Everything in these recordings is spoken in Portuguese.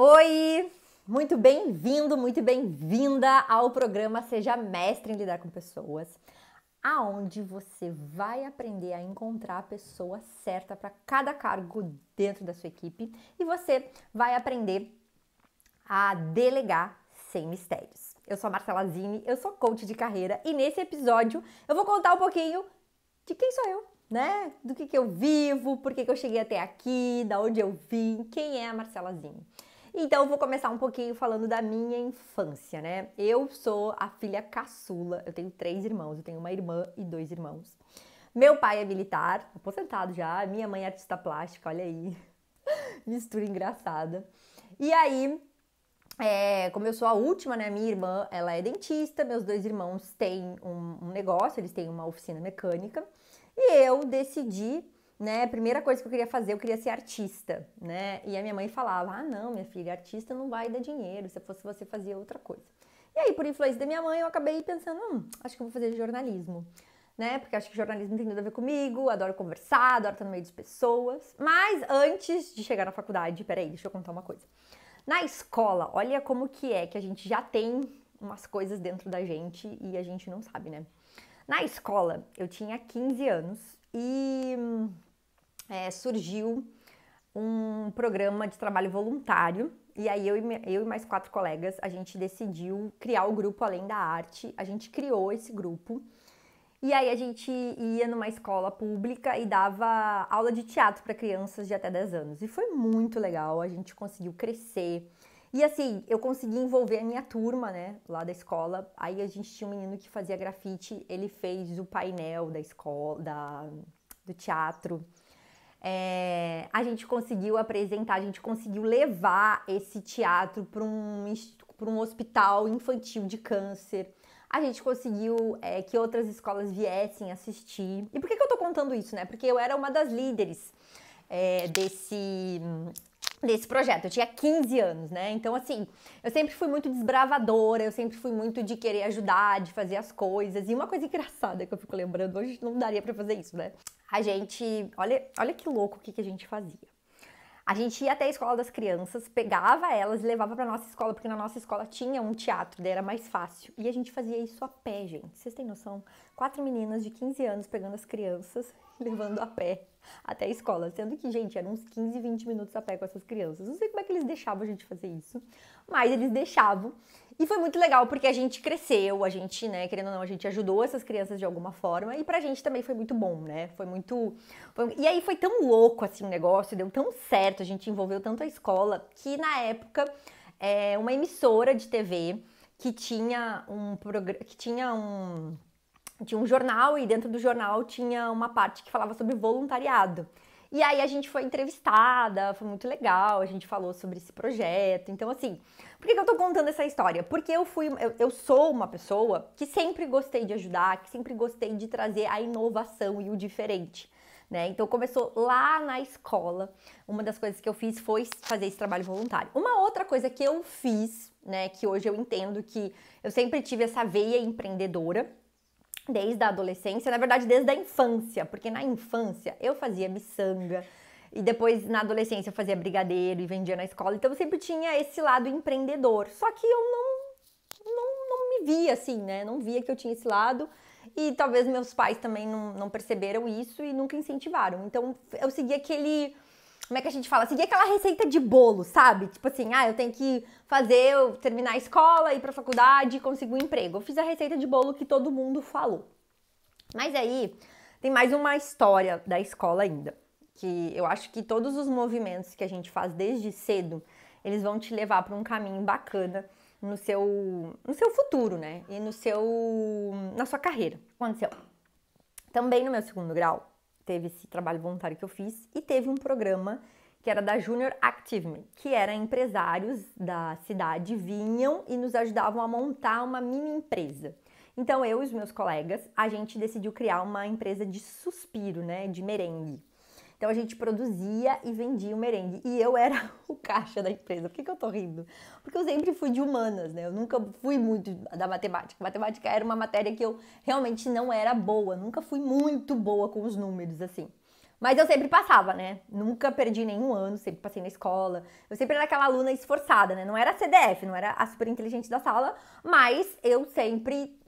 Oi, muito bem-vindo, muito bem-vinda ao programa Seja Mestre em Lidar com Pessoas, aonde você vai aprender a encontrar a pessoa certa para cada cargo dentro da sua equipe e você vai aprender a delegar sem mistérios. Eu sou a Marcela Zini, eu sou coach de carreira e nesse episódio eu vou contar um pouquinho de quem sou eu, né? Do que eu vivo, por que eu cheguei até aqui, da onde eu vim, quem é a Marcela Zini. Então, eu vou começar um pouquinho falando da minha infância, né? Eu sou a filha caçula, eu tenho 3 irmãos, eu tenho uma irmã e 2 irmãos. Meu pai é militar, aposentado já, minha mãe é artista plástica, olha aí, mistura engraçada. E aí, como eu sou a última, né, minha irmã, ela é dentista, meus 2 irmãos têm um negócio, eles têm uma oficina mecânica, e eu decidi, né, a primeira coisa que eu queria fazer, eu queria ser artista, né, e a minha mãe falava, ah não, minha filha, artista não vai dar dinheiro, se fosse você fazia outra coisa. E aí, por influência da minha mãe, eu acabei pensando, acho que eu vou fazer jornalismo, né, porque acho que jornalismo tem tudo a ver comigo, adoro conversar, adoro estar no meio das pessoas, mas antes de chegar na faculdade, peraí, deixa eu contar uma coisa. Na escola, olha como que é que a gente já tem umas coisas dentro da gente e a gente não sabe, né? Na escola, eu tinha 15 anos e surgiu um programa de trabalho voluntário e aí eu e mais 4 colegas, a gente decidiu criar o grupo Além da Arte, a gente criou esse grupo e aí a gente ia numa escola pública e dava aula de teatro para crianças de até 10 anos. E foi muito legal, a gente conseguiu crescer. E assim, eu consegui envolver a minha turma, né, lá da escola. Aí a gente tinha um menino que fazia grafite, ele fez o painel da escola, do teatro. A gente conseguiu apresentar, a gente conseguiu levar esse teatro para um hospital infantil de câncer. A gente conseguiu que outras escolas viessem assistir. E por que eu tô contando isso, né? Porque eu era uma das líderes desse projeto. Eu tinha 15 anos, né? Então, assim, eu sempre fui muito desbravadora, eu sempre fui muito de querer ajudar, de fazer as coisas. E uma coisa engraçada que eu fico lembrando, hoje não daria pra fazer isso, né? A gente, olha que louco o que a gente fazia. A gente ia até a escola das crianças, pegava elas e levava pra nossa escola, porque na nossa escola tinha um teatro, daí era mais fácil. E a gente fazia isso a pé, gente. Vocês têm noção? 4 meninas de 15 anos pegando as crianças, levando a pé até a escola. Sendo que, gente, eram uns 15, 20 minutos a pé com essas crianças. Não sei como é que eles deixavam a gente fazer isso, mas eles deixavam. E foi muito legal, porque a gente cresceu, a gente, né, querendo ou não, a gente ajudou essas crianças de alguma forma, e pra gente também foi muito bom, né, E aí foi tão louco, assim, o negócio, deu tão certo, a gente envolveu tanto a escola, que na época, uma emissora de TV que tinha um jornal, e dentro do jornal tinha uma parte que falava sobre voluntariado. E aí a gente foi entrevistada, foi muito legal, a gente falou sobre esse projeto. Então, assim, por que eu tô contando essa história? Porque eu sou uma pessoa que sempre gostei de ajudar, que sempre gostei de trazer a inovação e o diferente, né? Então, começou lá na escola. Uma das coisas que eu fiz foi fazer esse trabalho voluntário. Uma outra coisa que eu fiz, né, que hoje eu entendo que eu sempre tive essa veia empreendedora, desde a adolescência, na verdade desde a infância, porque na infância eu fazia miçanga e depois na adolescência eu fazia brigadeiro e vendia na escola, então eu sempre tinha esse lado empreendedor, só que eu não me via assim, né, não via que eu tinha esse lado e talvez meus pais também não perceberam isso e nunca incentivaram, então eu segui aquele... Como é que a gente fala? Seguir aquela receita de bolo, sabe? Tipo assim, eu tenho que eu terminar a escola, ir pra faculdade e conseguir um emprego. Eu fiz a receita de bolo que todo mundo falou. Mas aí, tem mais uma história da escola ainda. Que eu acho que todos os movimentos que a gente faz desde cedo, eles vão te levar pra um caminho bacana no seu futuro, né? E na sua carreira. O que aconteceu? Também no meu segundo grau, teve esse trabalho voluntário que eu fiz e teve um programa que era da Junior Active Me, que era empresários da cidade vinham e nos ajudavam a montar uma mini empresa. Então eu e os meus colegas, a gente decidiu criar uma empresa de suspiro, né, de merengue. Então a gente produzia e vendia o merengue e eu era o caixa da empresa. Por que eu tô rindo? Porque eu sempre fui de humanas, né? Eu nunca fui muito da matemática. Matemática era uma matéria que eu realmente não era boa, nunca fui muito boa com os números, assim. Mas eu sempre passava, né? Nunca perdi nenhum ano, sempre passei na escola. Eu sempre era aquela aluna esforçada, né? Não era a CDF, não era a super inteligente da sala, mas eu sempre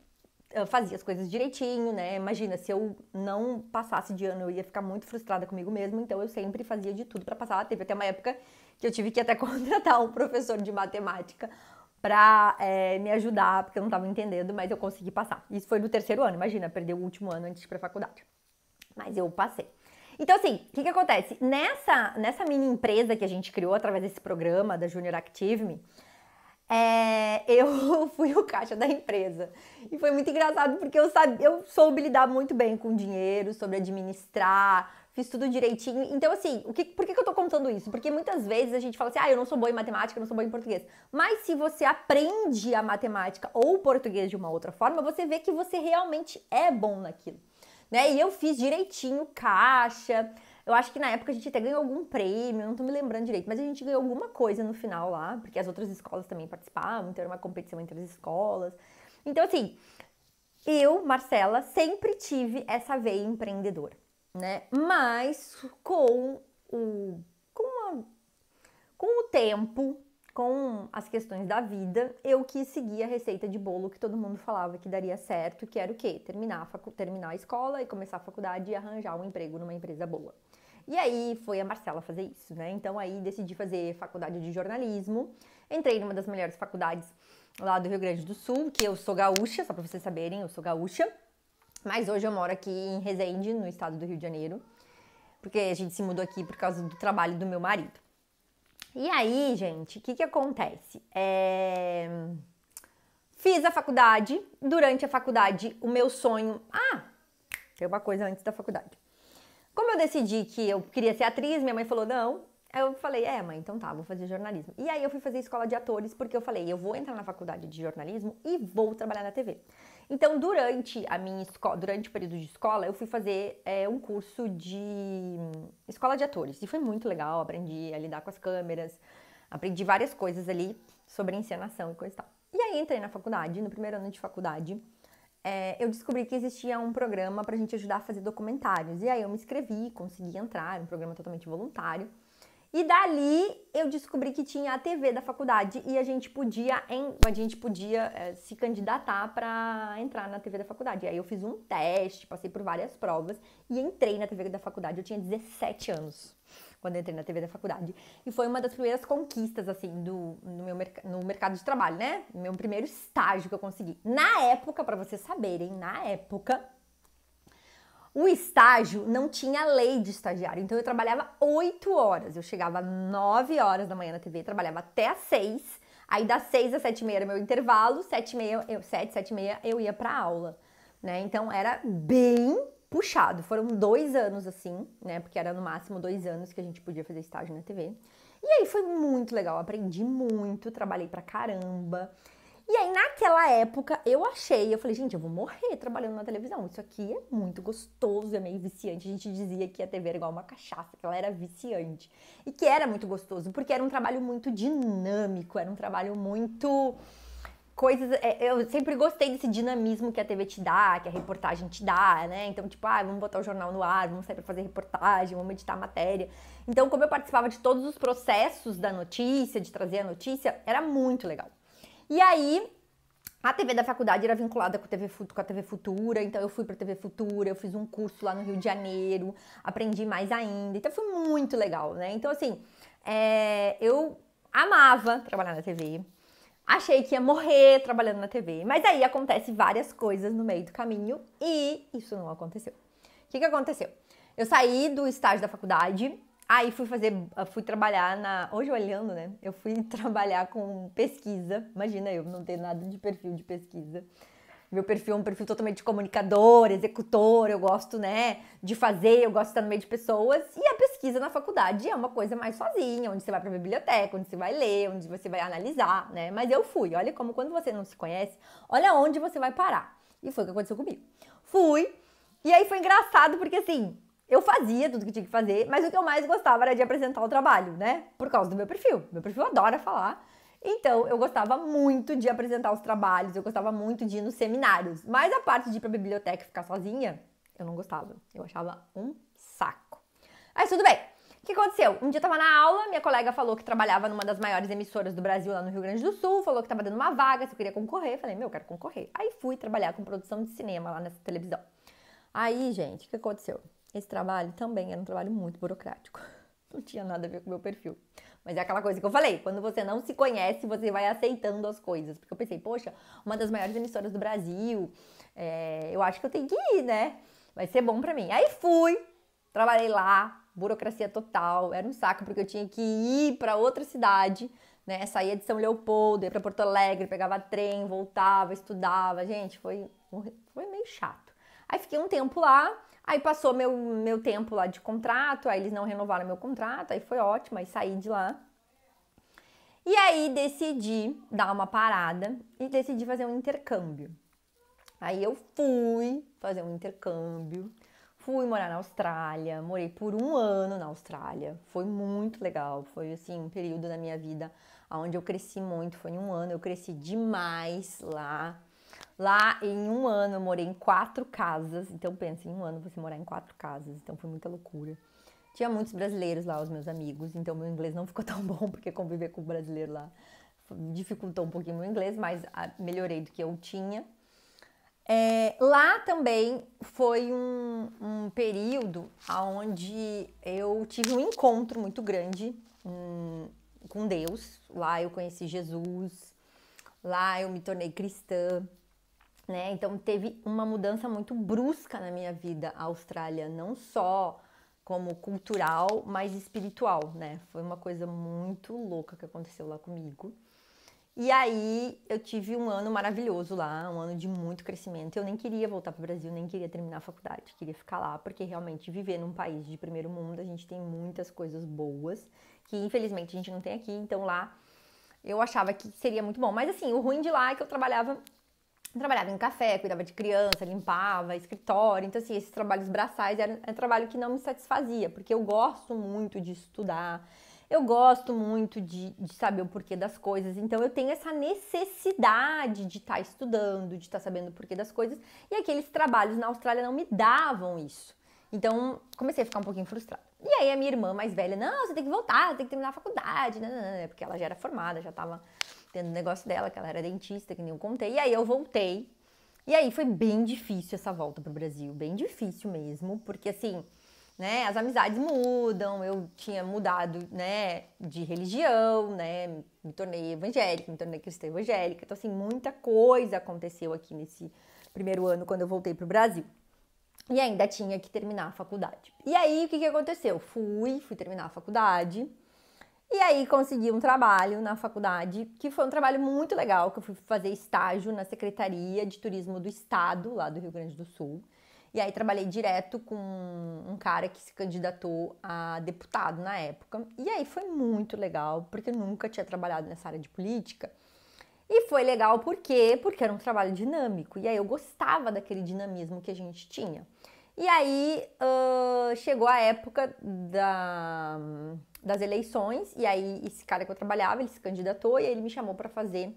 fazia as coisas direitinho, né? Imagina, se eu não passasse de ano, eu ia ficar muito frustrada comigo mesma, então eu sempre fazia de tudo pra passar. Teve até uma época que eu tive que até contratar um professor de matemática pra me ajudar, porque eu não tava entendendo, mas eu consegui passar. Isso foi no terceiro ano, imagina, perder o último ano antes de ir pra faculdade. Mas eu passei. Então, assim, o que acontece? Nessa mini empresa que a gente criou através desse programa da Junior Active Me, eu fui o caixa da empresa. E foi muito engraçado porque eu soube lidar muito bem com dinheiro, soube administrar, fiz tudo direitinho. Então, assim, por que eu tô contando isso? Porque muitas vezes a gente fala assim, eu não sou boa em matemática, eu não sou boa em português. Mas se você aprende a matemática ou o português de uma outra forma, você vê que você realmente é bom naquilo. Né? E eu fiz direitinho caixa. Eu acho que na época a gente até ganhou algum prêmio, não tô me lembrando direito, mas a gente ganhou alguma coisa no final lá, porque as outras escolas também participavam, então era uma competição entre as escolas. Então, assim, eu, Marcela, sempre tive essa veia empreendedora, né? Mas com o tempo, com as questões da vida, eu quis seguir a receita de bolo que todo mundo falava que daria certo, que era o quê? Terminar a escola e começar a faculdade e arranjar um emprego numa empresa boa. E aí foi a Marcela fazer isso, né? Então aí decidi fazer faculdade de jornalismo, entrei numa das melhores faculdades lá do Rio Grande do Sul, que eu sou gaúcha, só pra vocês saberem, eu sou gaúcha, mas hoje eu moro aqui em Resende, no estado do Rio de Janeiro, porque a gente se mudou aqui por causa do trabalho do meu marido. E aí, gente, o que acontece? Fiz a faculdade. Durante a faculdade, o meu sonho... tem uma coisa antes da faculdade. Como eu decidi que eu queria ser atriz, minha mãe falou não. Eu falei, mãe, então tá, vou fazer jornalismo. E aí eu fui fazer escola de atores, porque eu falei, eu vou entrar na faculdade de jornalismo e vou trabalhar na TV. Então, durante o período de escola, eu fui fazer um curso de escola de atores. E foi muito legal, aprendi a lidar com as câmeras, aprendi várias coisas ali sobre encenação e coisa e tal. E aí entrei na faculdade, no primeiro ano de faculdade, eu descobri que existia um programa pra gente ajudar a fazer documentários. E aí eu me inscrevi, consegui entrar, um programa totalmente voluntário. E dali eu descobri que tinha a TV da faculdade e a gente podia se candidatar para entrar na TV da faculdade. E aí eu fiz um teste, passei por várias provas e entrei na TV da faculdade. Eu tinha 17 anos quando eu entrei na TV da faculdade. E foi uma das primeiras conquistas, assim, no mercado de trabalho, né? Meu primeiro estágio que eu consegui. Na época, para vocês saberem, o estágio não tinha lei de estagiário, então eu trabalhava 8 horas. Eu chegava às 9 horas da manhã na TV, trabalhava até às 6, aí das 6 às 7h30 era meu intervalo, 7h30 eu ia pra aula, né? Então era bem puxado. Foram 2 anos assim, né? Porque era no máximo 2 anos que a gente podia fazer estágio na TV. E aí foi muito legal, aprendi muito, trabalhei pra caramba. E aí, naquela época, eu falei, gente, eu vou morrer trabalhando na televisão. Isso aqui é muito gostoso, é meio viciante. A gente dizia que a TV era igual uma cachaça, que ela era viciante. E que era muito gostoso, porque era um trabalho muito dinâmico, era um trabalho muito... eu sempre gostei desse dinamismo que a TV te dá, que a reportagem te dá, né? Então, tipo, vamos botar o jornal no ar, vamos sair pra fazer reportagem, vamos editar a matéria. Então, como eu participava de todos os processos da notícia, de trazer a notícia, era muito legal. E aí, a TV da faculdade era vinculada com a TV Futura, então eu fui pra TV Futura, eu fiz um curso lá no Rio de Janeiro, aprendi mais ainda, então foi muito legal, né? Então, assim, eu amava trabalhar na TV, achei que ia morrer trabalhando na TV, mas aí acontece várias coisas no meio do caminho e isso não aconteceu. O que aconteceu? Eu saí do estágio da faculdade. Aí fui trabalhar hoje olhando, né? Eu fui trabalhar com pesquisa. Imagina eu não ter nada de perfil de pesquisa. Meu perfil é um perfil totalmente de comunicador, executor. Eu gosto, né, de fazer, eu gosto de estar no meio de pessoas. E a pesquisa na faculdade é uma coisa mais sozinha, onde você vai pra biblioteca, onde você vai ler, onde você vai analisar, né? Mas eu fui. Olha como quando você não se conhece, olha onde você vai parar. E foi o que aconteceu comigo. Fui. E aí foi engraçado porque, assim, eu fazia tudo que tinha que fazer, mas o que eu mais gostava era de apresentar o trabalho, né? Por causa do meu perfil. Meu perfil adora falar. Então, eu gostava muito de apresentar os trabalhos, eu gostava muito de ir nos seminários. Mas a parte de ir pra biblioteca e ficar sozinha, eu não gostava. Eu achava um saco. Aí tudo bem. O que aconteceu? Um dia eu tava na aula, minha colega falou que trabalhava numa das maiores emissoras do Brasil lá no Rio Grande do Sul, falou que tava dando uma vaga, se eu queria concorrer. Falei, eu quero concorrer. Aí fui trabalhar com produção de cinema lá nessa televisão. Aí, gente, o que aconteceu? Esse trabalho também era um trabalho muito burocrático. Não tinha nada a ver com o meu perfil. Mas é aquela coisa que eu falei, quando você não se conhece, você vai aceitando as coisas. Porque eu pensei, poxa, uma das maiores emissoras do Brasil, eu acho que eu tenho que ir, né? Vai ser bom pra mim. Aí fui, trabalhei lá, burocracia total, era um saco porque eu tinha que ir pra outra cidade, né? Saía de São Leopoldo, ia pra Porto Alegre, pegava trem, voltava, estudava. Gente, foi meio chato. Aí fiquei um tempo lá, aí passou meu tempo lá de contrato, aí eles não renovaram meu contrato, aí foi ótimo, aí saí de lá. E aí decidi dar uma parada e decidi fazer um intercâmbio. Aí eu fui fazer um intercâmbio, fui morar na Austrália, morei por 1 ano na Austrália, foi muito legal, foi assim um período da minha vida onde eu cresci muito, foi em 1 ano, eu cresci demais lá. Lá em 1 ano eu morei em 4 casas, então pensa, em 1 ano você morar em 4 casas, então foi muita loucura. Tinha muitos brasileiros lá, os meus amigos, então meu inglês não ficou tão bom, porque conviver com o brasileiro lá dificultou um pouquinho meu inglês, mas melhorei do que eu tinha. Lá também foi um período onde eu tive um encontro muito grande com Deus. Lá eu conheci Jesus, lá eu me tornei cristã, né? Então teve uma mudança muito brusca na minha vida, a Austrália, não só como cultural, mas espiritual, né? Foi uma coisa muito louca que aconteceu lá comigo. E aí eu tive 1 ano maravilhoso lá, 1 ano de muito crescimento. Eu nem queria voltar para o Brasil, nem queria terminar a faculdade, queria ficar lá, porque realmente viver num país de primeiro mundo, a gente tem muitas coisas boas, que infelizmente a gente não tem aqui, então lá eu achava que seria muito bom. Mas assim, o ruim de lá é que eu trabalhava em café, cuidava de criança, limpava escritório. Então, assim, esses trabalhos braçais era um trabalho que não me satisfazia, porque eu gosto muito de estudar, eu gosto muito de saber o porquê das coisas. Então, eu tenho essa necessidade de estar estudando, de estar sabendo o porquê das coisas. E aqueles trabalhos na Austrália não me davam isso. Então, comecei a ficar um pouquinho frustrada. E aí, a minha irmã mais velha, não, você tem que voltar, você tem que terminar a faculdade, porque ela já era formada, já estava tendo o negócio dela, que ela era dentista, que nem eu contei. E aí eu voltei. E aí foi bem difícil essa volta pro Brasil, bem difícil mesmo, porque assim, né, as amizades mudam, eu tinha mudado, né, de religião, né, me tornei evangélica, me tornei cristã evangélica. Então assim, muita coisa aconteceu aqui nesse primeiro ano quando eu voltei pro Brasil. E ainda tinha que terminar a faculdade. E aí, o que aconteceu? Fui terminar a faculdade. E aí consegui um trabalho na faculdade, que foi um trabalho muito legal, que eu fui fazer estágio na Secretaria de Turismo do Estado, lá do Rio Grande do Sul. E aí trabalhei direto com um cara que se candidatou a deputado na época. E aí foi muito legal, porque eu nunca tinha trabalhado nessa área de política. E foi legal por quê? Porque era um trabalho dinâmico. E aí eu gostava daquele dinamismo que a gente tinha. E aí chegou a época das eleições, e aí esse cara que eu trabalhava, ele se candidatou e aí ele me chamou para fazer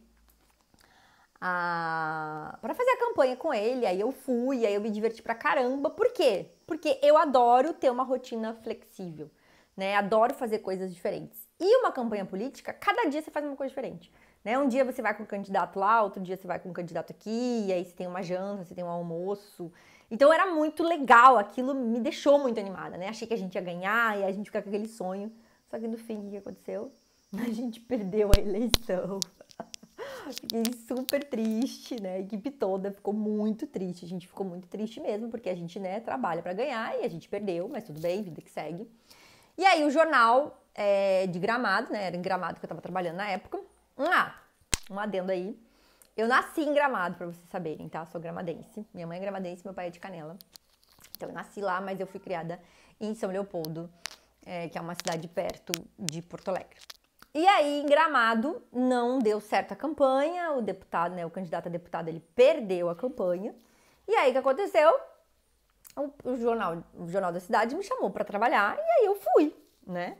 a campanha com ele. Aí eu fui, aí eu me diverti pra caramba. Por quê? Porque eu adoro ter uma rotina flexível, né? Adoro fazer coisas diferentes. E uma campanha política, cada dia você faz uma coisa diferente, né? Um dia você vai com o candidato lá, outro dia você vai com o candidato aqui, e aí você tem uma janta, você tem um almoço. Então era muito legal, aquilo me deixou muito animada, né? Achei que a gente ia ganhar e a gente fica com aquele sonho. Só que no fim, o que aconteceu? A gente perdeu a eleição. Fiquei super triste, né? A equipe toda ficou muito triste. A gente ficou muito triste mesmo, porque a gente, né, trabalha pra ganhar e a gente perdeu, mas tudo bem, vida que segue. E aí o jornal de Gramado, né? Era em Gramado que eu tava trabalhando na época. Um adendo aí. Eu nasci em Gramado, pra vocês saberem, tá? Sou gramadense. Minha mãe é gramadense, meu pai é de Canela. Então eu nasci lá, mas eu fui criada em São Leopoldo, que é uma cidade perto de Porto Alegre. E aí, em Gramado, não deu certo a campanha, o deputado, né, o candidato a deputado, ele perdeu a campanha. E aí, o que aconteceu? O jornal da cidade me chamou para trabalhar, e aí eu fui, né?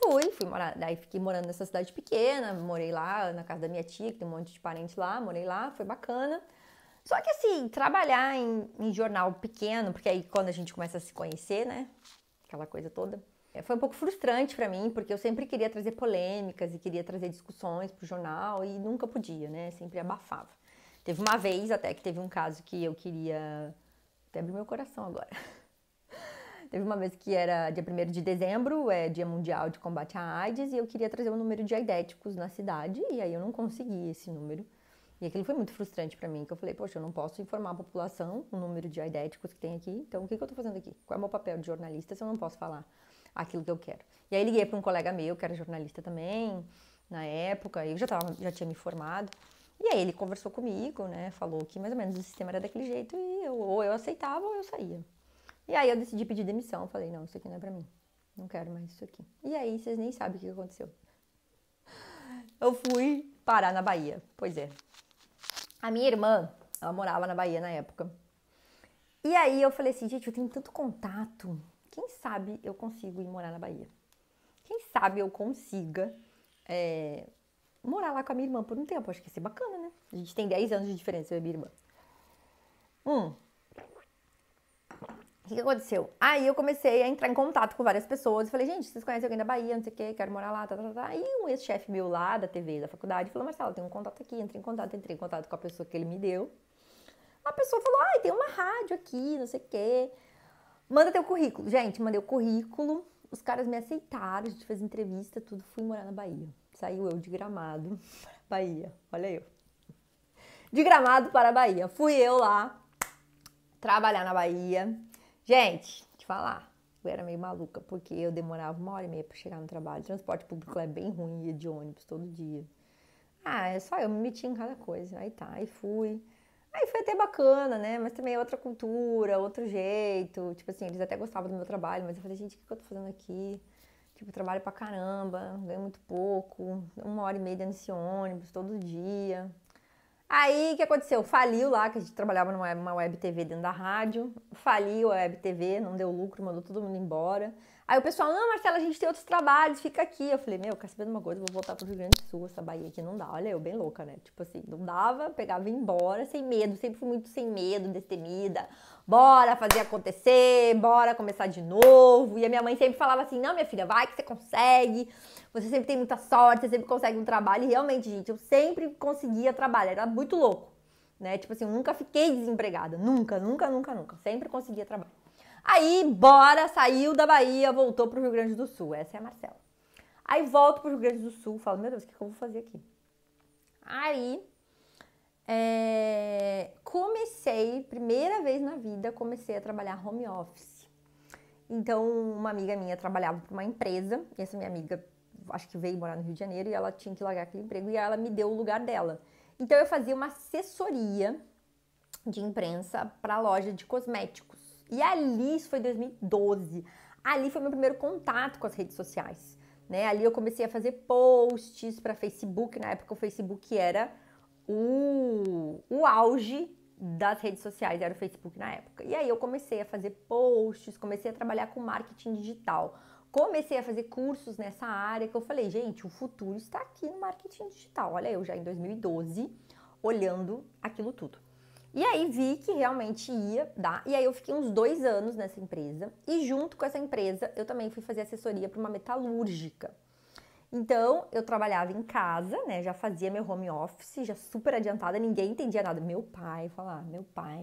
Fui morar, daí fiquei morando nessa cidade pequena, morei lá na casa da minha tia, que tem um monte de parente lá, morei lá, foi bacana. Só que assim, trabalhar em jornal pequeno, porque aí quando a gente começa a se conhecer, né? aquela coisa toda. Foi um pouco frustrante pra mim, porque eu sempre queria trazer polêmicas e queria trazer discussões pro jornal e nunca podia, né? Sempre abafava. Teve uma vez até que teve um caso que eu queria... Até abrir meu coração agora. Teve uma vez que era dia 1º de dezembro, é Dia Mundial de Combate à AIDS, e eu queria trazer um número de aidéticos na cidade, e aí eu não consegui esse número. E aquilo foi muito frustrante pra mim, que eu falei, poxa, eu não posso informar a população o número de aidéticos que tem aqui, então o que eu tô fazendo aqui? Qual é o meu papel de jornalista se eu não posso falar aquilo que eu quero? E aí liguei pra um colega meu, que era jornalista também, na época, eu já tinha me formado, e aí ele conversou comigo, né, falou que mais ou menos o sistema era daquele jeito, e ou eu aceitava ou eu saía. E aí eu decidi pedir demissão, falei, não, isso aqui não é pra mim, não quero mais isso aqui. E aí vocês nem sabem o que aconteceu. Eu fui parar na Bahia, pois é. A minha irmã, ela morava na Bahia na época. E aí eu falei assim, gente, eu tenho tanto contato, quem sabe eu consigo ir morar na Bahia? Quem sabe eu consiga morar lá com a minha irmã por um tempo, acho que ia ser bacana, né? A gente tem 10 anos de diferença, eu e a minha irmã. O que aconteceu? Aí eu comecei a entrar em contato com várias pessoas e falei, gente, vocês conhecem alguém da Bahia, não sei o quê, quero morar lá, tá. E um ex-chefe meu lá da TV, da faculdade, falou, Marcela, tem um contato aqui, entrei em contato com a pessoa que ele me deu. A pessoa falou, tem uma rádio aqui, não sei o quê. Manda teu currículo. Gente, mandei o currículo, os caras me aceitaram, a gente fez entrevista, tudo, fui morar na Bahia. Saiu eu de Gramado para Bahia, olha eu. De Gramado para a Bahia. Fui eu lá trabalhar na Bahia. Gente, te falar, eu era meio maluca, porque eu demorava 1h30 pra chegar no trabalho. O transporte público lá é bem ruim, ia de ônibus todo dia. É só eu me meti em cada coisa. Aí tá, aí fui. Aí foi até bacana, né? Mas também é outra cultura, outro jeito. Tipo assim, eles até gostavam do meu trabalho, mas eu falei, gente, o que eu tô fazendo aqui? Tipo, eu trabalho pra caramba, ganho muito pouco, 1h30 dentro desse ônibus todo dia. Aí, o que aconteceu? Faliu lá, que a gente trabalhava numa web TV dentro da rádio. Faliu a web TV, não deu lucro, mandou todo mundo embora. Aí o pessoal, não, Marcela, a gente tem outros trabalhos, fica aqui. Eu falei, meu, quer saber de uma coisa? Eu vou voltar pro Rio Grande do Sul, essa Bahia aqui não dá. Olha eu, bem louca, né? Tipo assim, não dava, pegava e ia embora, sem medo. Sempre fui muito sem medo, destemida. Bora fazer acontecer, bora começar de novo. E a minha mãe sempre falava assim, não, minha filha, vai que você consegue. Você sempre tem muita sorte, você sempre consegue um trabalho. E realmente, gente, eu sempre conseguia trabalho. Era muito louco, né? Tipo assim, eu nunca fiquei desempregada. Nunca. Sempre conseguia trabalho. Aí, bora, saiu da Bahia, voltou pro Rio Grande do Sul. Essa é a Marcela. Aí, volto pro Rio Grande do Sul, falo, meu Deus, o que eu vou fazer aqui? Aí, comecei, primeira vez na vida, comecei a trabalhar home office. Então, uma amiga minha trabalhava para uma empresa, e essa minha amiga, acho que veio morar no Rio de Janeiro, e ela tinha que largar aquele emprego, e ela me deu o lugar dela. Então, eu fazia uma assessoria de imprensa para a loja de cosméticos. E ali, isso foi em 2012, ali foi meu primeiro contato com as redes sociais, né? Ali eu comecei a fazer posts para Facebook, na época o Facebook era o auge das redes sociais, era o Facebook na época. E aí eu comecei a fazer posts, comecei a trabalhar com marketing digital, comecei a fazer cursos nessa área, que eu falei, gente, o futuro está aqui no marketing digital. Olha eu já em 2012, olhando aquilo tudo. E aí vi que realmente ia dar, e aí eu fiquei uns 2 anos nessa empresa, e junto com essa empresa eu também fui fazer assessoria para uma metalúrgica. Então, eu trabalhava em casa, né, já fazia meu home office, já super adiantada, ninguém entendia nada. Meu pai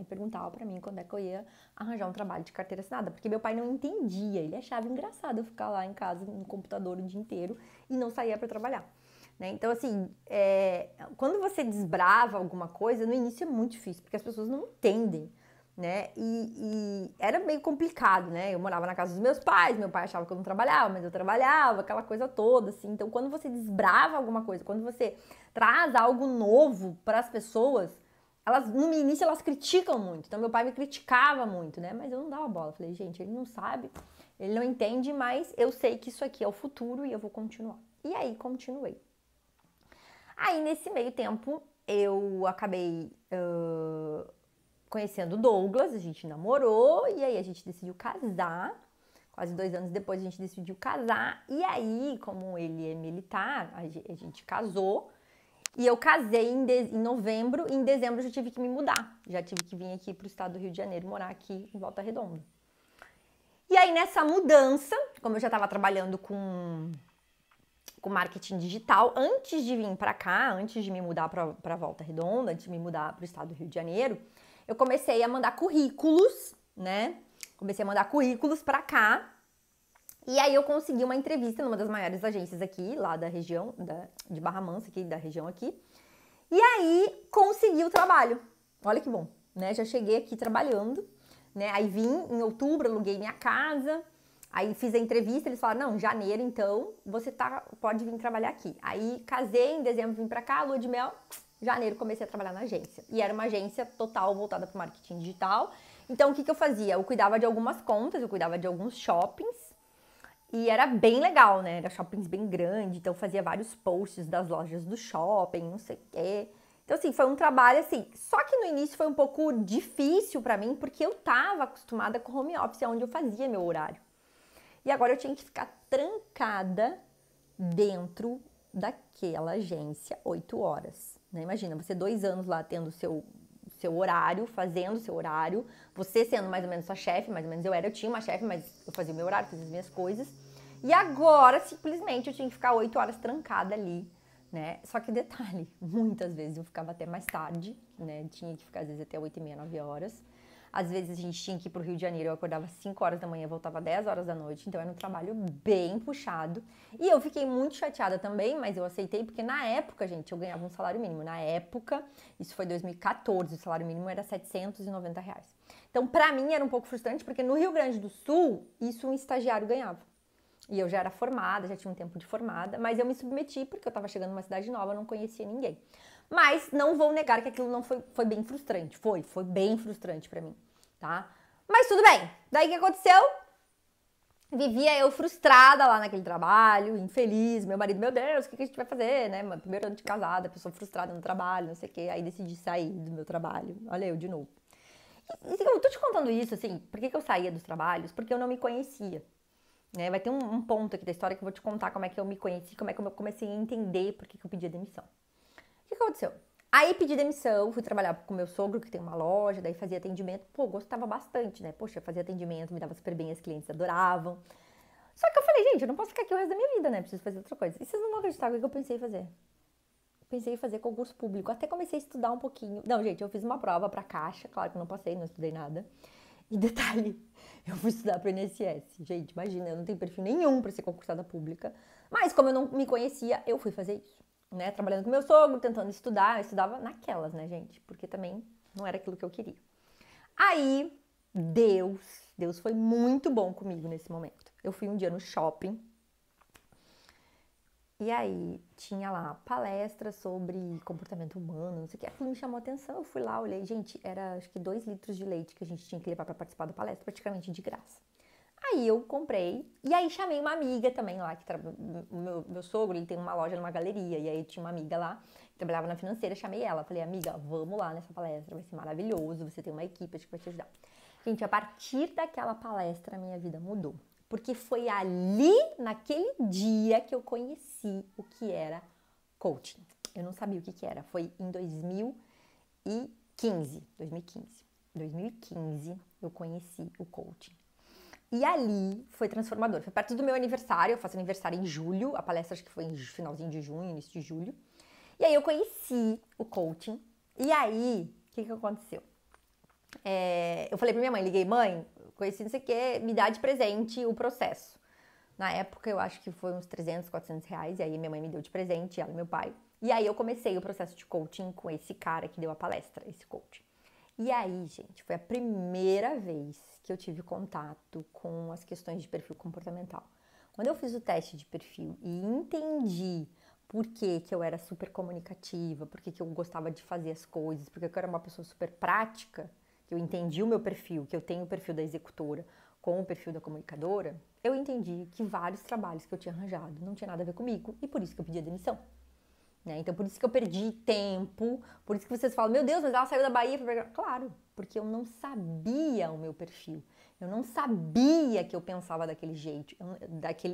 perguntava pra mim quando é que eu ia arranjar um trabalho de carteira assinada, porque meu pai não entendia, ele achava engraçado eu ficar lá em casa no computador o dia inteiro e não saía pra trabalhar. Né? Então, assim, quando você desbrava alguma coisa, no início é muito difícil, porque as pessoas não entendem, né? E era meio complicado, né? Eu morava na casa dos meus pais, meu pai achava que eu não trabalhava, mas eu trabalhava, aquela coisa toda, assim. Então, quando você desbrava alguma coisa, quando você traz algo novo para as pessoas, elas, no início, elas criticam muito. Então, meu pai me criticava muito, né? Mas eu não dava bola. Falei, gente, ele não sabe, ele não entende, mas eu sei que isso aqui é o futuro e eu vou continuar. E aí, continuei. Aí, nesse meio tempo, eu acabei conhecendo o Douglas, a gente namorou, e aí a gente decidiu casar. Quase 2 anos depois a gente decidiu casar. E aí, como ele é militar, a gente casou. E eu casei em novembro, e em dezembro eu já tive que me mudar. Já tive que vir aqui pro estado do Rio de Janeiro, morar aqui em Volta Redonda. E E aí, nessa mudança, como eu já estava trabalhando com marketing digital, antes de vir para cá, antes de me mudar para Volta Redonda, antes de me mudar para o estado do Rio de Janeiro, eu comecei a mandar currículos, né? Comecei a mandar currículos para cá. E aí eu consegui uma entrevista numa das maiores agências aqui, lá da região, de Barra Mansa, aqui da região aqui. E aí consegui o trabalho. Olha que bom, né? Já cheguei aqui trabalhando, né? Aí vim em outubro, aluguei minha casa. Aí fiz a entrevista, eles falaram, não, janeiro então, você pode vir trabalhar aqui. Aí casei, em dezembro vim pra cá, lua de mel, janeiro comecei a trabalhar na agência. E era uma agência total voltada para marketing digital. Então o que eu fazia? Eu cuidava de algumas contas, eu cuidava de alguns shoppings. E era bem legal, né? Era shoppings bem grandes, então eu fazia vários posts das lojas do shopping, não sei o quê. Então, assim, foi um trabalho, assim, só que no início foi um pouco difícil pra mim, porque eu tava acostumada com home office, onde eu fazia meu horário. E agora eu tinha que ficar trancada dentro daquela agência 8 horas, né? Imagina, você 2 anos lá tendo seu horário, fazendo seu horário, você sendo mais ou menos sua chefe, mais ou menos eu tinha uma chefe, mas eu fazia o meu horário, fazia as minhas coisas. E agora, simplesmente, eu tinha que ficar 8 horas trancada ali, né? Só que detalhe, muitas vezes eu ficava até mais tarde, né? Tinha que ficar às vezes até 8h30, 9 horas. Às vezes a gente tinha que ir pro Rio de Janeiro, eu acordava 5 horas da manhã, voltava 10 horas da noite, então era um trabalho bem puxado. E eu fiquei muito chateada também, mas eu aceitei, porque na época, gente, eu ganhava um salário mínimo. Na época, isso foi 2014, o salário mínimo era R$790. Então, pra mim, era um pouco frustrante, porque no Rio Grande do Sul, isso um estagiário ganhava. E eu já era formada, já tinha um tempo de formada, mas eu me submeti, porque eu tava chegando numa cidade nova, não conhecia ninguém. Mas não vou negar que aquilo não foi bem frustrante. Foi bem frustrante pra mim, tá? Mas tudo bem. Daí o que aconteceu? Vivia eu frustrada lá naquele trabalho, infeliz. Meu marido, meu Deus, o que a gente vai fazer, né? Primeiro ano de casada, pessoa frustrada no trabalho, não sei o quê. Aí decidi sair do meu trabalho. Olha eu de novo. E eu tô te contando isso, assim, por que eu saía dos trabalhos? Porque eu não me conhecia. Né? Vai ter um ponto aqui da história que eu vou te contar como é que eu me conheci, como é que eu comecei a entender por que eu pedi a demissão. O que aconteceu? Aí pedi demissão, fui trabalhar com meu sogro, que tem uma loja, daí fazia atendimento. Pô, gostava bastante, né? Poxa, eu fazia atendimento, me dava super bem, as clientes adoravam. Só que eu falei, gente, eu não posso ficar aqui o resto da minha vida, né? Preciso fazer outra coisa. E vocês não vão acreditar o que eu pensei em fazer. Pensei em fazer concurso público. Até comecei a estudar um pouquinho. Não, gente, eu fiz uma prova pra Caixa, claro que eu não passei, não estudei nada. E detalhe, eu fui estudar pro INSS. Gente, imagina, eu não tenho perfil nenhum pra ser concursada pública. Mas como eu não me conhecia, eu fui fazer isso. Né, trabalhando com meu sogro, tentando estudar, eu estudava naquelas, né, gente? Porque também não era aquilo que eu queria. Aí, Deus foi muito bom comigo nesse momento. Eu fui um dia no shopping e aí tinha lá palestra sobre comportamento humano, não sei o que. Aquilo me chamou a atenção, eu fui lá, olhei, gente, era acho que 2 litros de leite que a gente tinha que levar para participar da palestra, praticamente de graça. Aí eu comprei, e aí chamei uma amiga também lá, que meu sogro, ele tem uma loja numa galeria, e aí tinha uma amiga lá, que trabalhava na financeira, chamei ela, falei, amiga, vamos lá nessa palestra, vai ser maravilhoso, você tem uma equipe, acho que vai te ajudar. Gente, a partir daquela palestra, a minha vida mudou, porque foi ali, naquele dia, que eu conheci o que era coaching. Eu não sabia o que era, foi em 2015 eu conheci o coaching. E ali foi transformador. Foi perto do meu aniversário, eu faço aniversário em julho, a palestra acho que foi em finalzinho de junho, início de julho. E aí eu conheci o coaching. E aí, o que aconteceu? Eu falei pra minha mãe, liguei, mãe, conheci não sei o que, me dá de presente o processo. Na época eu acho que foi uns 300, 400 reais, e aí minha mãe me deu de presente, ela e meu pai. E aí eu comecei o processo de coaching com esse cara que deu a palestra, esse coach. E aí, gente, foi a primeira vez que eu tive contato com as questões de perfil comportamental. Quando eu fiz o teste de perfil e entendi por que eu era super comunicativa, por que eu gostava de fazer as coisas, porque eu era uma pessoa super prática, que eu entendi o meu perfil, que eu tenho o perfil da executora com o perfil da comunicadora, eu entendi que vários trabalhos que eu tinha arranjado não tinha nada a ver comigo e por isso que eu pedi a demissão. Né? Então, por isso que eu perdi tempo, por isso que vocês falam, meu Deus, mas ela saiu da Bahia para... Claro, porque eu não sabia o meu perfil. Eu não sabia que eu pensava daquele jeito.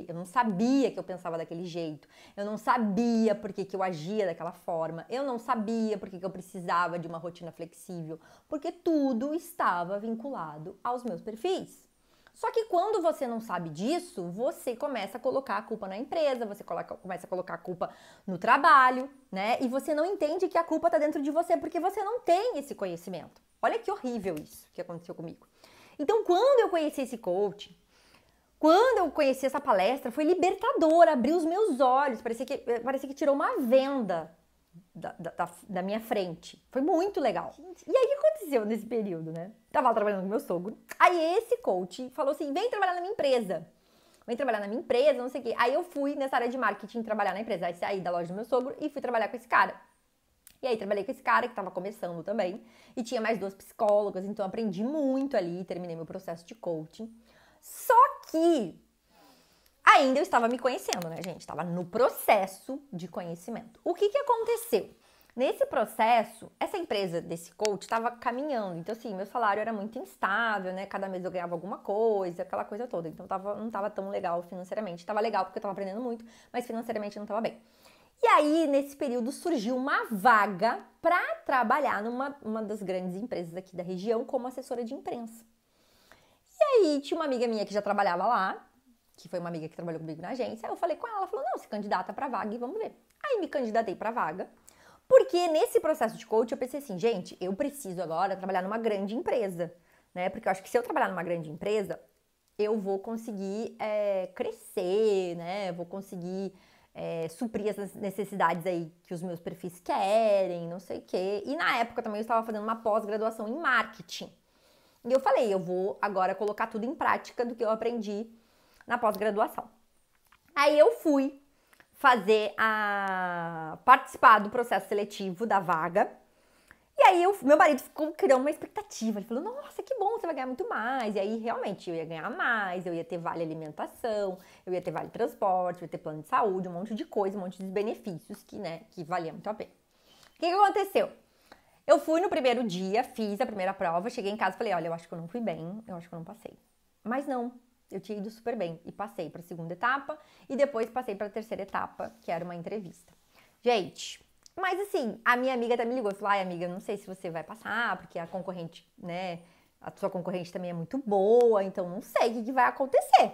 Eu não sabia que eu pensava daquele jeito. Eu não sabia por que eu agia daquela forma. Eu não sabia por que eu precisava de uma rotina flexível. Porque tudo estava vinculado aos meus perfis. Só que quando você não sabe disso, você começa a colocar a culpa na empresa, você começa a colocar a culpa no trabalho, né? E você não entende que a culpa tá dentro de você porque você não tem esse conhecimento. Olha que horrível isso que aconteceu comigo. Então, quando eu conheci esse coach, quando eu conheci essa palestra, foi libertador, abriu os meus olhos, parecia que tirou uma venda da minha frente. Foi muito legal. E aí, o que aconteceu nesse período, né? Tava lá trabalhando com meu sogro. Aí, esse coach falou assim, vem trabalhar na minha empresa. Vem trabalhar na minha empresa, não sei o quê. Aí, eu fui nessa área de marketing trabalhar na empresa. Aí, saí da loja do meu sogro e fui trabalhar com esse cara. E aí, trabalhei com esse cara que tava começando também. E tinha mais 2 psicólogas, então aprendi muito ali. Terminei meu processo de coaching. Só que ainda eu estava me conhecendo, né, gente? Estava no processo de conhecimento. O que aconteceu? Nesse processo, essa empresa desse coach estava caminhando. Então, assim, meu salário era muito instável, né? Cada mês eu ganhava alguma coisa, aquela coisa toda. Então, não estava tão legal financeiramente. Estava legal porque eu estava aprendendo muito, mas financeiramente não estava bem. E aí, nesse período, surgiu uma vaga para trabalhar numa das grandes empresas aqui da região como assessora de imprensa. E aí, tinha uma amiga minha que já trabalhava lá, que foi uma amiga que trabalhou comigo na agência. Aí eu falei com ela, ela falou, não, se candidata pra vaga e vamos ver. Aí me candidatei pra vaga, porque nesse processo de coach eu pensei assim, gente, eu preciso agora trabalhar numa grande empresa, né? Porque eu acho que se eu trabalhar numa grande empresa, eu vou conseguir crescer, né? Vou conseguir suprir essas necessidades aí que os meus perfis querem, não sei o quê. E na época também eu estava fazendo uma pós-graduação em marketing. E eu falei, eu vou agora colocar tudo em prática do que eu aprendi na pós-graduação. Aí eu fui participar do processo seletivo da vaga. E aí meu marido ficou criando uma expectativa. Ele falou, nossa, que bom, você vai ganhar muito mais. E aí realmente eu ia ganhar mais, eu ia ter vale alimentação, eu ia ter vale transporte, eu ia ter plano de saúde, um monte de coisa, um monte de benefícios que valia muito a pena. O que aconteceu? Eu fui no primeiro dia, fiz a primeira prova, cheguei em casa e falei, olha, eu acho que eu não fui bem, eu acho que eu não passei. Mas não, eu tinha ido super bem e passei para a segunda etapa e depois passei para a terceira etapa, que era uma entrevista. Gente, mas assim, a minha amiga até me ligou e falou, ai amiga, eu não sei se você vai passar, porque a concorrente, né, a sua concorrente também é muito boa, então não sei o que vai acontecer.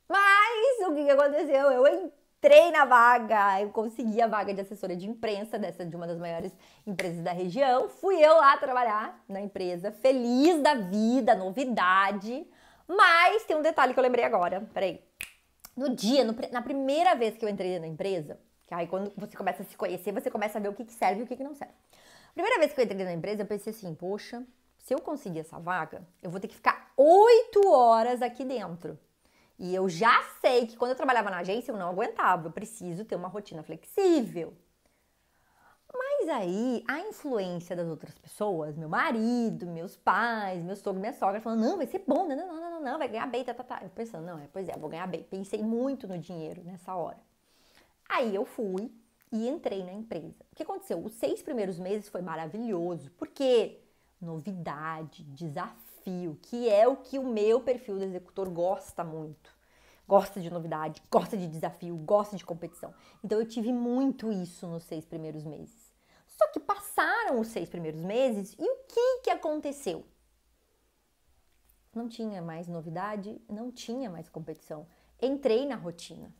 Mas o que aconteceu? Eu entrei na vaga, eu consegui a vaga de assessora de imprensa de uma das maiores empresas da região. Fui eu lá trabalhar na empresa, feliz da vida, novidade. Mas tem um detalhe que eu lembrei agora, peraí. Na primeira vez que eu entrei na empresa, que aí quando você começa a se conhecer, você começa a ver o que serve e o que não serve. Primeira vez que eu entrei na empresa, eu pensei assim, poxa, se eu conseguir essa vaga, eu vou ter que ficar 8 horas aqui dentro. E eu já sei que quando eu trabalhava na agência eu não aguentava, eu preciso ter uma rotina flexível. Mas aí a influência das outras pessoas, meu marido, meus pais, meu sogro, minha sogra, falando, não, vai ser bom, não, vai ganhar bem, tá. Eu pensando, não, pois é, vou ganhar bem. Pensei muito no dinheiro nessa hora. Aí eu fui e entrei na empresa. O que aconteceu? Os 6 primeiros meses foi maravilhoso, porque novidade, desafio, que é o que o meu perfil do executor gosta muito. Gosta de novidade, gosta de desafio, gosta de competição. Então eu tive muito isso nos 6 primeiros meses. Só que passaram os 6 primeiros meses e o que aconteceu? Não tinha mais novidade, não tinha mais competição. Entrei na rotina.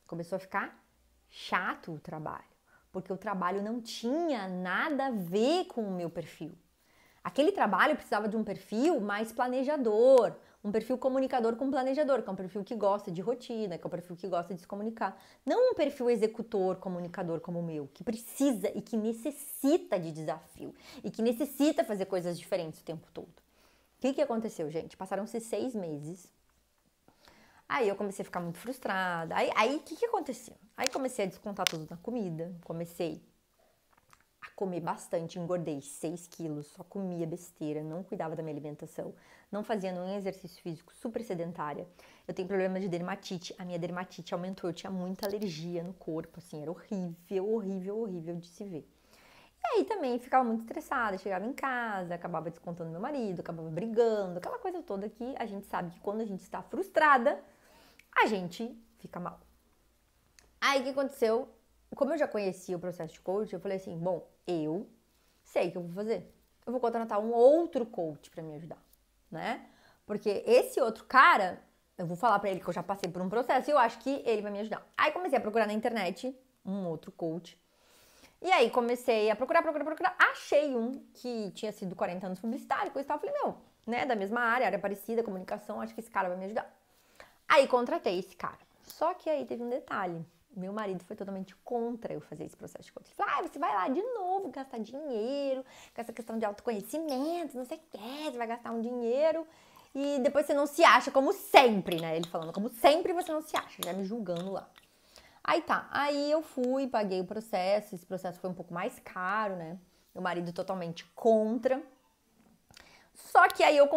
Começou a ficar chato o trabalho, porque o trabalho não tinha nada a ver com o meu perfil. Aquele trabalho precisava de um perfil mais planejador, um perfil comunicador com planejador, que é um perfil que gosta de rotina, que é um perfil que gosta de se comunicar. Não um perfil executor, comunicador como o meu, que precisa e que necessita de desafio e que necessita fazer coisas diferentes o tempo todo. O que aconteceu, gente? Passaram-se 6 meses. Aí eu comecei a ficar muito frustrada. Aí o que aconteceu? Aí comecei a descontar tudo na comida, comecei a comer bastante, engordei 6 quilos, só comia besteira, não cuidava da minha alimentação, não fazia nenhum exercício físico, super sedentária. Eu tenho problema de dermatite, a minha dermatite aumentou, eu tinha muita alergia no corpo, assim, era horrível de se ver. E aí também ficava muito estressada, chegava em casa, acabava descontando meu marido, acabava brigando, aquela coisa toda que a gente sabe que quando a gente está frustrada, a gente fica mal. Aí o que aconteceu? Como eu já conhecia o processo de coach, eu falei assim, bom, eu sei o que eu vou fazer. Eu vou contratar um outro coach para me ajudar, né? Porque esse outro cara, eu vou falar pra ele que eu já passei por um processo e eu acho que ele vai me ajudar. Aí comecei a procurar na internet um outro coach. E aí comecei a procurar. Achei um que tinha sido 40 anos publicitário, coisa e tal. Falei, meu, né, da mesma área parecida, comunicação, acho que esse cara vai me ajudar. Aí contratei esse cara. Só que aí teve um detalhe. Meu marido foi totalmente contra eu fazer esse processo de coaching. Ele falou, você vai lá de novo gastar dinheiro, com essa questão de autoconhecimento, não sei o que, você vai gastar um dinheiro e depois você não se acha, como sempre, né? Ele falando, como sempre você não se acha, já me julgando lá. Aí tá, aí eu fui, paguei o processo, esse processo foi um pouco mais caro, né? Meu marido totalmente contra. Só que aí eu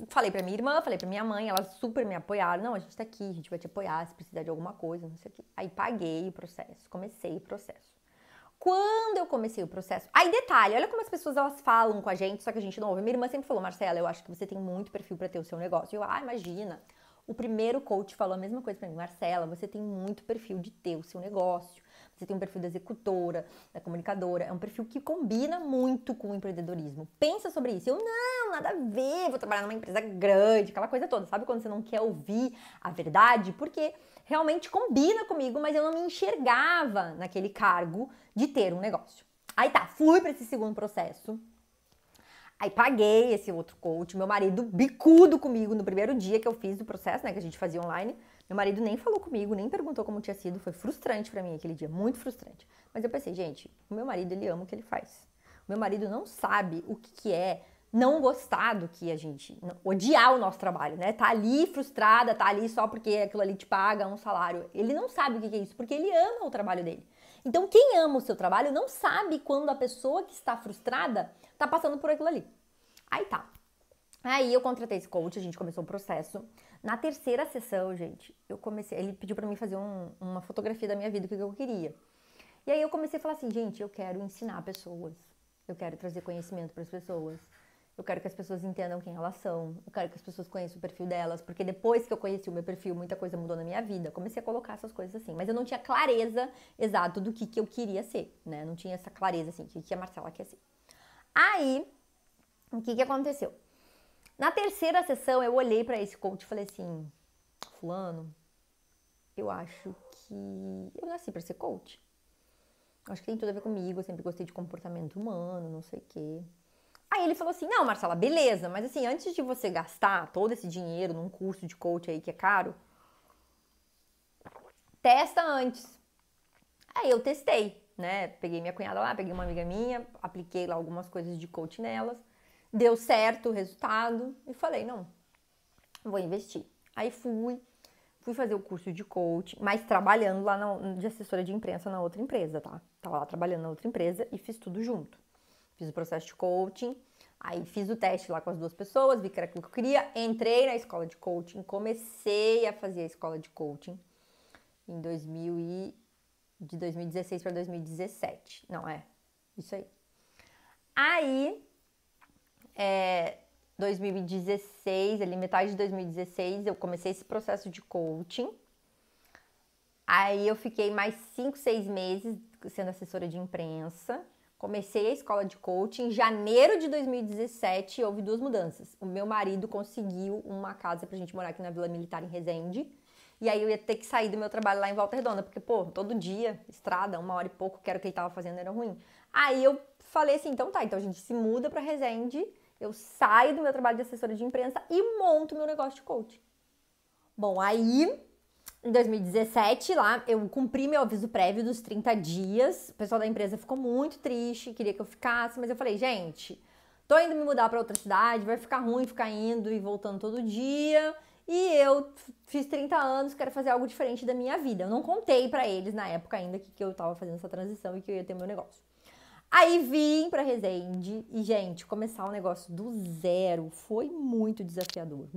falei pra minha irmã, falei pra minha mãe, elas super me apoiaram. Não, a gente tá aqui, a gente vai te apoiar se precisar de alguma coisa, não sei o quê. Aí paguei o processo, comecei o processo. Quando eu comecei o processo... Aí detalhe, olha como as pessoas elas falam com a gente, só que a gente não ouve. Minha irmã sempre falou, Marcela, eu acho que você tem muito perfil pra ter o seu negócio. E eu, imagina. O primeiro coach falou a mesma coisa pra mim. Marcela, você tem muito perfil de ter o seu negócio. Você tem um perfil da executora, da comunicadora. É um perfil que combina muito com o empreendedorismo. Pensa sobre isso. Eu, não, nada a ver. Vou trabalhar numa empresa grande, aquela coisa toda. Sabe quando você não quer ouvir a verdade? Porque realmente combina comigo, mas eu não me enxergava naquele cargo de ter um negócio. Aí tá, fui pra esse segundo processo. Aí paguei esse outro coach, meu marido bicudo comigo no primeiro dia que eu fiz o processo, né, que a gente fazia online. Meu marido nem falou comigo, nem perguntou como tinha sido, foi frustrante pra mim aquele dia, muito frustrante. Mas eu pensei, gente, o meu marido, ele ama o que ele faz. O meu marido não sabe o que é não gostar do que a gente, odiar o nosso trabalho, né? Tá ali frustrada, tá ali só porque aquilo ali te paga um salário. Ele não sabe o que é isso, porque ele ama o trabalho dele. Então, quem ama o seu trabalho não sabe quando a pessoa que está frustrada tá passando por aquilo ali. Aí tá. Aí eu contratei esse coach, a gente começou o processo. Na terceira sessão, gente, eu comecei. Ele pediu pra mim fazer uma fotografia da minha vida, o que eu queria. E aí eu comecei a falar assim, gente, eu quero ensinar pessoas. Eu quero trazer conhecimento para as pessoas. Eu quero que as pessoas entendam quem elas são. Eu quero que as pessoas conheçam o perfil delas. Porque depois que eu conheci o meu perfil, muita coisa mudou na minha vida. Eu comecei a colocar essas coisas assim. Mas eu não tinha clareza exata do que eu queria ser, né? Não tinha essa clareza, assim, o que a Marcela quer ser. Aí, o que aconteceu? Na terceira sessão, eu olhei pra esse coach e falei assim, fulano, eu acho que eu nasci pra ser coach. Acho que tem tudo a ver comigo, eu sempre gostei de comportamento humano, não sei o quê. Aí ele falou assim, não, Marcela, beleza, mas assim, antes de você gastar todo esse dinheiro num curso de coach aí que é caro, testa antes. Aí eu testei, né? Peguei minha cunhada lá, peguei uma amiga minha, apliquei lá algumas coisas de coach nelas, deu certo o resultado e falei, não, vou investir. Aí fui fazer o curso de coach, mas trabalhando lá de assessora de imprensa na outra empresa, tá? Tava lá trabalhando na outra empresa e fiz tudo junto. Fiz o processo de coaching, aí fiz o teste lá com as duas pessoas, vi que era aquilo que eu queria, entrei na escola de coaching, comecei a fazer a escola de coaching em de 2016 para 2017. Não, isso aí. Aí, 2016, ali metade de 2016, eu comecei esse processo de coaching. Aí eu fiquei mais 5, 6 meses sendo assessora de imprensa. Comecei a escola de coaching. Em janeiro de 2017, houve duas mudanças. O meu marido conseguiu uma casa pra gente morar aqui na Vila Militar, em Resende. E aí eu ia ter que sair do meu trabalho lá em Volta Redonda, porque, pô, todo dia, estrada, 1 hora e pouco, que era o que ele tava fazendo, era ruim. Aí eu falei assim, então tá, então a gente se muda pra Resende, eu saio do meu trabalho de assessora de imprensa e monto meu negócio de coaching. Bom, aí em 2017, lá, eu cumpri meu aviso prévio dos 30 dias. O pessoal da empresa ficou muito triste, queria que eu ficasse, mas eu falei, gente, tô indo me mudar pra outra cidade, vai ficar ruim ficar indo e voltando todo dia. E eu fiz 30 anos, quero fazer algo diferente da minha vida. Eu não contei pra eles na época ainda que eu tava fazendo essa transição e que eu ia ter meu negócio. Aí vim pra Resende e, gente, começar um negócio do zero foi muito desafiador,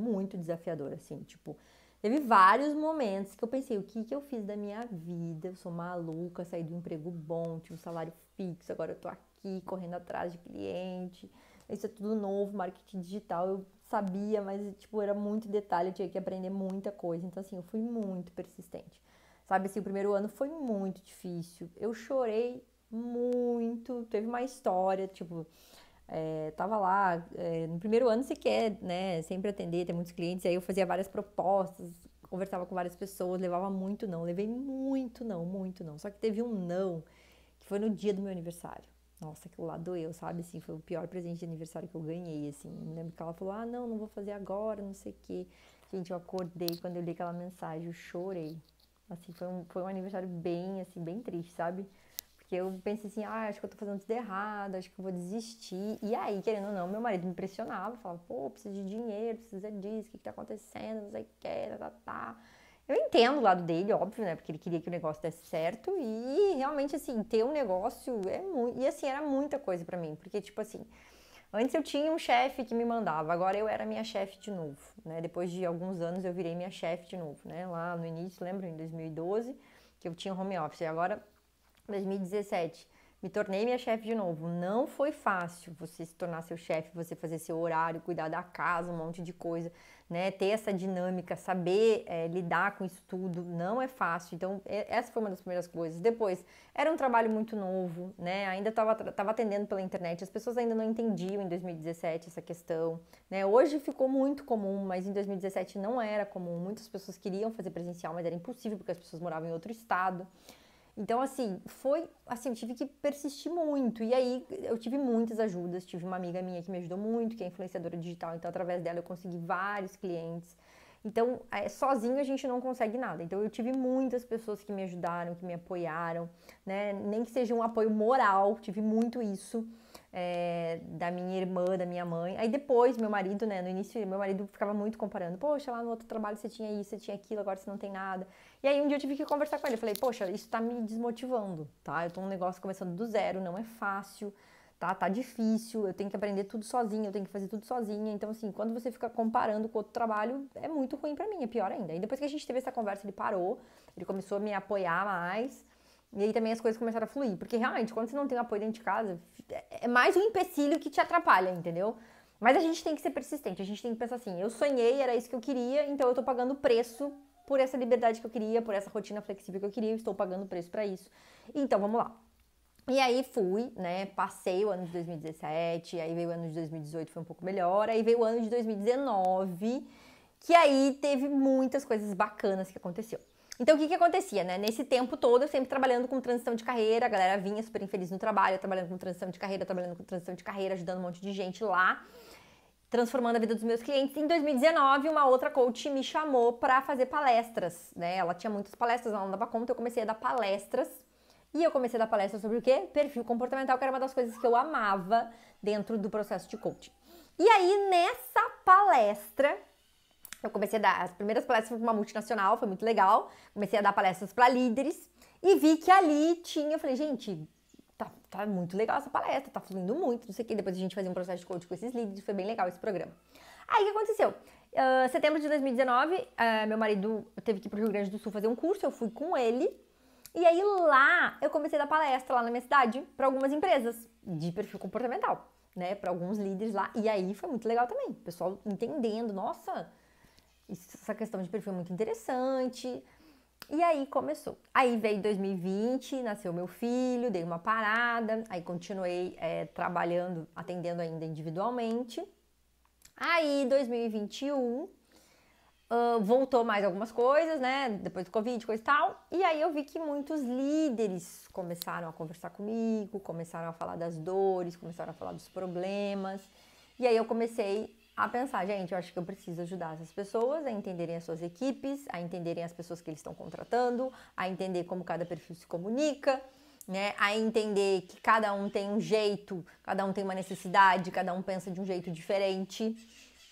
assim, tipo, teve vários momentos que eu pensei, o que eu fiz da minha vida? Eu sou maluca, saí do emprego bom, tinha um salário fixo, agora eu tô aqui correndo atrás de cliente, isso é tudo novo, marketing digital, eu sabia, mas, tipo, era muito detalhe, eu tinha que aprender muita coisa, então, assim, eu fui muito persistente. Sabe, assim, o primeiro ano foi muito difícil, eu chorei muito, teve uma história, tipo, Tava lá, no primeiro ano você quer, né, sempre atender, ter muitos clientes, aí eu fazia várias propostas, conversava com várias pessoas, levava muito não, levei muito não, só que teve um não, que foi no dia do meu aniversário. Nossa, aquilo lá doeu, sabe, assim, foi o pior presente de aniversário que eu ganhei, assim, eu me lembro que ela falou, não vou fazer agora, não sei o quê. Gente, eu acordei, quando eu li aquela mensagem, eu chorei, assim, foi um aniversário bem, assim, bem triste, sabe? Porque eu pensei assim, acho que eu tô fazendo tudo errado, acho que eu vou desistir. E aí, querendo ou não, meu marido me pressionava, falava, pô, precisa de dinheiro, precisa disso, o que tá acontecendo, não sei o que, tá. Eu entendo o lado dele, óbvio, né, porque ele queria que o negócio desse certo e realmente, assim, ter um negócio é muito... E, assim, era muita coisa pra mim, porque, tipo assim, antes eu tinha um chefe que me mandava, agora eu era minha chefe de novo, né, depois de alguns anos eu virei minha chefe de novo, né, lá no início, lembra, em 2012, que eu tinha home office, e agora 2017, me tornei minha chefe de novo. Não foi fácil você se tornar seu chefe, você fazer seu horário, cuidar da casa, um monte de coisa, né? Ter essa dinâmica, saber lidar com isso tudo, não é fácil. Então, essa foi uma das primeiras coisas. Depois, era um trabalho muito novo, né? Ainda estava atendendo pela internet, as pessoas ainda não entendiam em 2017 essa questão, né? Hoje ficou muito comum, mas em 2017 não era comum. Muitas pessoas queriam fazer presencial, mas era impossível porque as pessoas moravam em outro estado. Então, assim, eu tive que persistir muito. E aí, eu tive muitas ajudas. Tive uma amiga minha que me ajudou muito, que é influenciadora digital. Então, através dela, eu consegui vários clientes. Então, sozinho a gente não consegue nada. Então, eu tive muitas pessoas que me ajudaram, que me apoiaram, né? Nem que seja um apoio moral, tive muito isso. Da minha irmã, da minha mãe. Aí depois, meu marido, né, no início, meu marido ficava muito comparando. Poxa, lá no outro trabalho você tinha isso, você tinha aquilo, agora você não tem nada. E aí um dia eu tive que conversar com ele. Eu falei, poxa, isso tá me desmotivando, tá? Eu tô um negócio começando do zero, não é fácil, tá? Tá difícil, eu tenho que aprender tudo sozinha, eu tenho que fazer tudo sozinha. Então, assim, quando você fica comparando com outro trabalho, é muito ruim pra mim, é pior ainda. E depois que a gente teve essa conversa, ele parou, ele começou a me apoiar mais. E aí também as coisas começaram a fluir. Porque realmente, quando você não tem um apoio dentro de casa, é mais um empecilho que te atrapalha, entendeu? Mas a gente tem que ser persistente, a gente tem que pensar assim, eu sonhei, era isso que eu queria, então eu tô pagando preço por essa liberdade que eu queria, por essa rotina flexível que eu queria, eu estou pagando preço pra isso. Então, vamos lá. E aí fui, né, passei o ano de 2017, aí veio o ano de 2018, foi um pouco melhor, aí veio o ano de 2019, que aí teve muitas coisas bacanas que aconteceu. Então, o que acontecia, né? Nesse tempo todo, eu sempre trabalhando com transição de carreira, a galera vinha super infeliz no trabalho, eu trabalhando com transição de carreira, ajudando um monte de gente lá, transformando a vida dos meus clientes. Em 2019, uma outra coach me chamou para fazer palestras, né? Ela tinha muitas palestras, ela não dava conta, eu comecei a dar palestras. E eu comecei a dar palestras sobre o quê? Perfil comportamental, que era uma das coisas que eu amava dentro do processo de coaching. E aí, nessa palestra, eu comecei a dar as primeiras palestras para uma multinacional, foi muito legal. Comecei a dar palestras para líderes e vi que ali tinha, eu falei, gente, tá muito legal essa palestra, tá fluindo muito, não sei o que. Depois a gente fazia um processo de coaching com esses líderes, foi bem legal esse programa. Aí o que aconteceu? Setembro de 2019, meu marido teve que ir pro Rio Grande do Sul fazer um curso, eu fui com ele. E aí lá eu comecei a dar palestra lá na minha cidade para algumas empresas de perfil comportamental, né? Para alguns líderes lá. E aí foi muito legal também, o pessoal entendendo, nossa, essa questão de perfil é muito interessante. E aí começou. Aí veio 2020, nasceu meu filho, dei uma parada, aí continuei trabalhando, atendendo ainda individualmente. Aí 2021 voltou mais algumas coisas, né? Depois do Covid, coisa e tal. E aí eu vi que muitos líderes começaram a conversar comigo, começaram a falar das dores, começaram a falar dos problemas. E aí eu comecei a pensar, gente, eu acho que eu preciso ajudar essas pessoas a entenderem as suas equipes, a entenderem as pessoas que eles estão contratando, a entender como cada perfil se comunica, né? A entender que cada um tem um jeito, cada um tem uma necessidade, cada um pensa de um jeito diferente.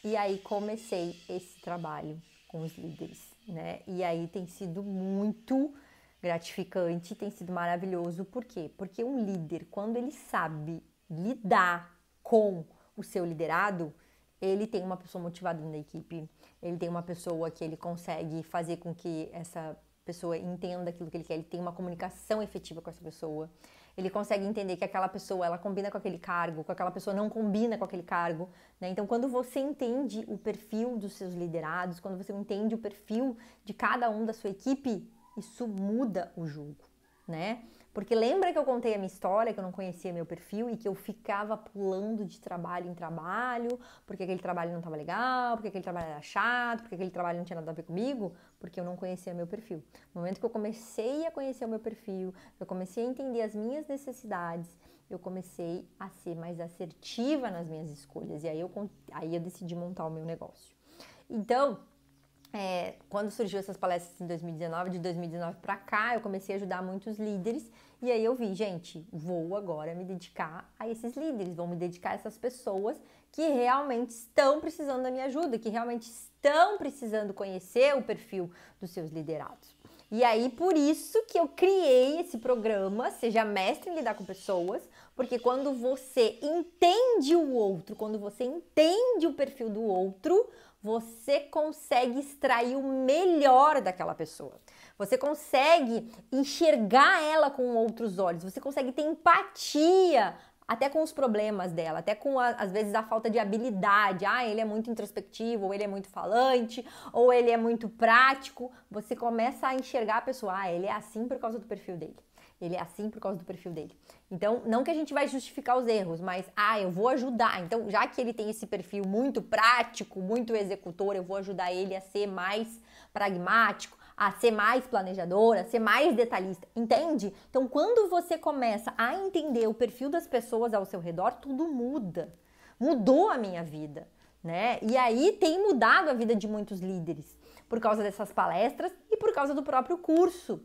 E aí comecei esse trabalho com os líderes, né? E aí tem sido muito gratificante, tem sido maravilhoso. Por quê? Porque um líder, quando ele sabe lidar com o seu liderado, ele tem uma pessoa motivada na equipe, ele tem uma pessoa que ele consegue fazer com que essa pessoa entenda aquilo que ele quer, ele tem uma comunicação efetiva com essa pessoa. Ele consegue entender que aquela pessoa, ela combina com aquele cargo, que aquela pessoa não combina com aquele cargo, né? Então, quando você entende o perfil dos seus liderados, quando você entende o perfil de cada um da sua equipe, isso muda o jogo, né? Porque lembra que eu contei a minha história, que eu não conhecia meu perfil e que eu ficava pulando de trabalho em trabalho, porque aquele trabalho não estava legal, porque aquele trabalho era chato, porque aquele trabalho não tinha nada a ver comigo, porque eu não conhecia meu perfil. No momento que eu comecei a conhecer o meu perfil, eu comecei a entender as minhas necessidades, eu comecei a ser mais assertiva nas minhas escolhas. E aí eu decidi montar o meu negócio. Então, quando surgiu essas palestras em 2019, de 2019 para cá, eu comecei a ajudar muitos líderes e aí eu vi, gente, vou agora me dedicar a esses líderes, vou me dedicar a essas pessoas que realmente estão precisando da minha ajuda, que realmente estão precisando conhecer o perfil dos seus liderados. E aí, por isso que eu criei esse programa, Seja Mestre em Lidar com Pessoas, porque quando você entende o outro, quando você entende o perfil do outro, você consegue extrair o melhor daquela pessoa. Você consegue enxergar ela com outros olhos, você consegue ter empatia até com os problemas dela, até com, às vezes, a falta de habilidade. Ah, ele é muito introspectivo, ou ele é muito falante, ou ele é muito prático. Você começa a enxergar a pessoa, ah, ele é assim por causa do perfil dele. Ele é assim por causa do perfil dele. Então, não que a gente vai justificar os erros, mas, eu vou ajudar. Então, já que ele tem esse perfil muito prático, muito executor, eu vou ajudar ele a ser mais pragmático, a ser mais planejador, a ser mais detalhista, entende? Então, quando você começa a entender o perfil das pessoas ao seu redor, tudo muda. Mudou a minha vida, né? E aí tem mudado a vida de muitos líderes, por causa dessas palestras e por causa do próprio curso.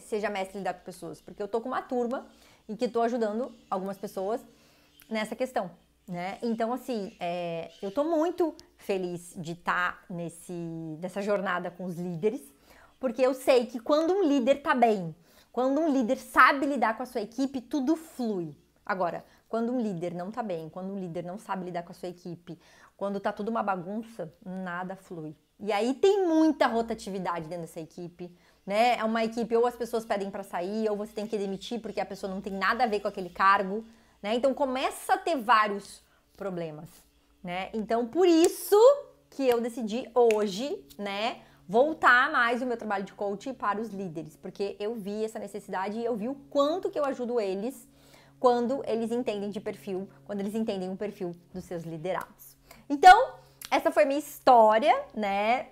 Seja Mestre em Lidar com Pessoas, porque eu tô com uma turma em que tô ajudando algumas pessoas nessa questão, né? Então, assim, eu tô muito feliz de estar nessa jornada com os líderes, porque eu sei que quando um líder tá bem, quando um líder sabe lidar com a sua equipe, tudo flui. Agora, quando um líder não tá bem, quando um líder não sabe lidar com a sua equipe, quando tá tudo uma bagunça, nada flui. E aí tem muita rotatividade dentro dessa equipe, né? É uma equipe, ou as pessoas pedem para sair, ou você tem que demitir porque a pessoa não tem nada a ver com aquele cargo, né? Então começa a ter vários problemas, né? Então por isso que eu decidi hoje, né, voltar mais o meu trabalho de coach para os líderes, porque eu vi essa necessidade e eu vi o quanto que eu ajudo eles quando eles entendem de perfil, quando eles entendem o perfil dos seus liderados. Então, essa foi minha história, né?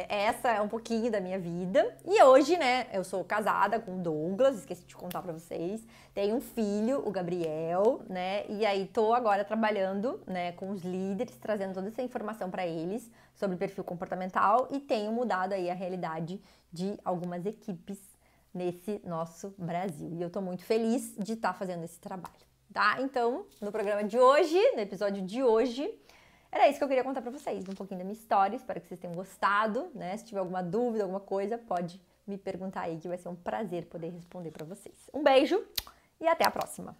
Essa é um pouquinho da minha vida. E hoje, né, eu sou casada com o Douglas, esqueci de contar pra vocês. Tenho um filho, o Gabriel, né? E aí tô agora trabalhando, né, com os líderes, trazendo toda essa informação pra eles sobre perfil comportamental e tenho mudado aí a realidade de algumas equipes nesse nosso Brasil. E eu tô muito feliz de estar fazendo esse trabalho, tá? Então, no programa de hoje, no episódio de hoje, era isso que eu queria contar pra vocês, um pouquinho da minha história, espero que vocês tenham gostado, né? Se tiver alguma dúvida, alguma coisa, pode me perguntar aí, que vai ser um prazer poder responder pra vocês. Um beijo e até a próxima!